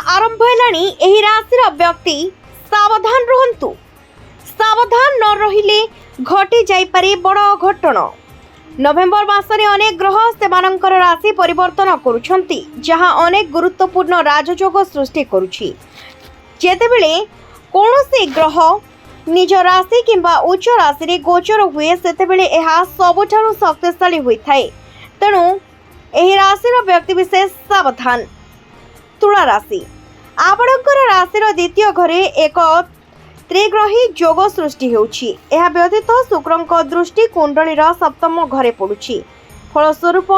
आरंभ हेलानी एही राशिर व्यक्ति सावधान रुहंतु। सावधान न रहिले घटी जाइपारे बड़ अघटन। नवेम्बर मासरे अनेक ग्रह सेमानंकर राशि परिवर्तन करुछंती, जहां अनेक गुरुत्वपूर्ण राजयोग सृष्टि करुछि। जेतेबेले कौनसी ग्रह निज राशि किंबा उच्च राशि रे गोचर हुए सेतेबेले एहा सबुठारु शक्तिशाली होइथाय। तेणु एही राशिर व्यक्ति विशेष सावधान। तुला राशि आपणकर राशिर द्वितीय घरे एक त्रिग्रही जोग सृष्टि होउछि। एहा व्यतीत शुक्रंक दृष्टि कुंडलीर सप्तम घरे पड़ुछि। फलस्वरूप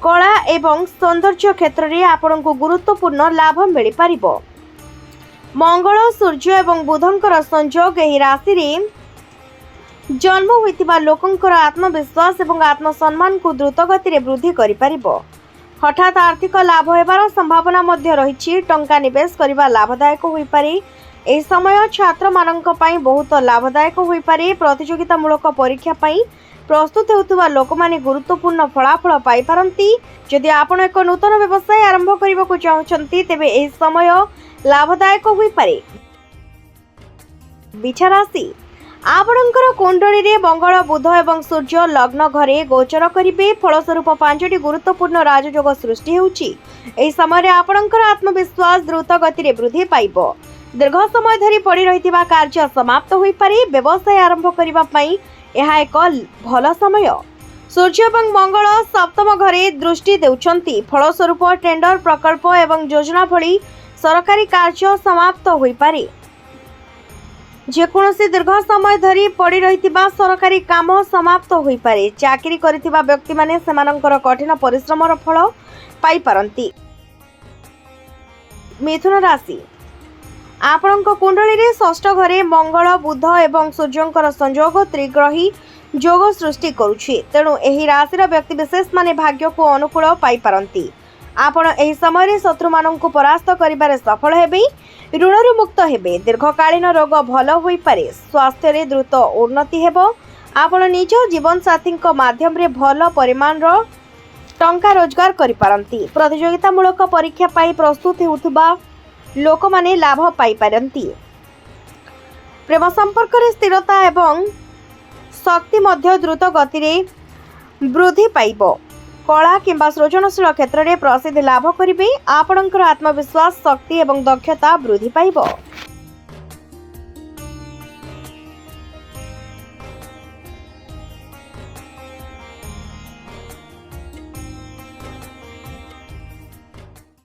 कला एवं सौंदर्य क्षेत्र में आपंक गुरुत्वपूर्ण लाभ मिल पारिबो। मंगल सूर्य एवं बुधंकर संयोग एही राशि रे जन्म होइतिबा लोकंकर आत्मविश्वास एवं आत्मसम्मान को द्रुत गति रे वृद्धि करि पारिबो। हठात आर्थिक लाभ हेबार संभावना मध्य रहिछि। टंका निवेश करिबा लाभदायक होई पारे। एही समय छात्र मानक पई बहुत लाभदायक होई पारे। प्रतियोगितामूलक परीक्षा पई प्रस्तुत होउतबा लोक माने गुरुत्वपूर्ण फलाफल पाई पारंती। जदि आपण एक नूतन व्यवसाय आरंभ करिबाकू चाहुचंती तेबे एही समय लाभदायक होई पारे। बिछा राशि आपणकर कुंडली रे मंगल बुध एवं सूर्य लग्न घरे गोचर करिबे। फलस्वरूप 5टी गुरुत्वपूर्ण राजयोग सृष्टि होउछि। एही समय आपणकर आत्मविश्वास द्रुत गति रे वृद्धि पाइबो। दीर्घ समय धरी पड़ी रहितिबा कार्य समाप्त होई पारे। व्यवसाय आरंभ करिबा पई एहा एक भल समय। सूर्य एवं मंगल सप्तम घरे दृष्टि देउछंती। फलस्वरूप टेंडर प्रकल्प एवं योजना भली सरकारी कार्य समाप्त होई पारे। जेकोसी दीर्घ समय धरी पड़ी रहितिबा सरकारी काम समाप्त होई पारे। चाकरी करितिबा व्यक्ति माने सेमानंकर कठिन परिश्रमर फल पाई पारंती। मिथुन राशि आपणक कुंडली रे षष्ठ घरे मंगल बुध एवं सूर्यंकर संयोग त्रिग्रही जोग सृष्टि करुछि। तेणु एही राशिर व्यक्ति विशेष माने भाग्य को अनुकूल पाई पारंती। आपण एही समय शत्रु माननकु परास्त करिबारे सफल हेबे। ऋणरू मुक्त हेबे। दीर्घकालीन रोग भल होई पारे। स्वास्थ्य रे द्रुत उन्नति हेबो। आपण निज जीवन साथी माध्यम रे भल परिमाण रो टंका रोजगार करि पारंती। प्रतियोगितामूलक परीक्षा पाई प्रस्तुत हेउथबा लोक माने लाभ पाई पारंती। प्रेम संपर्क रे स्थिरता एवं शक्ति मध्य द्रुत गति रे वृद्धि पाइबो। कला किंबा सृजनशील क्षेत्र में प्रसिद्धि लाभ करिबे। आपणकर आत्मविश्वास शक्ति एवं दक्षता वृद्धि पाइबो।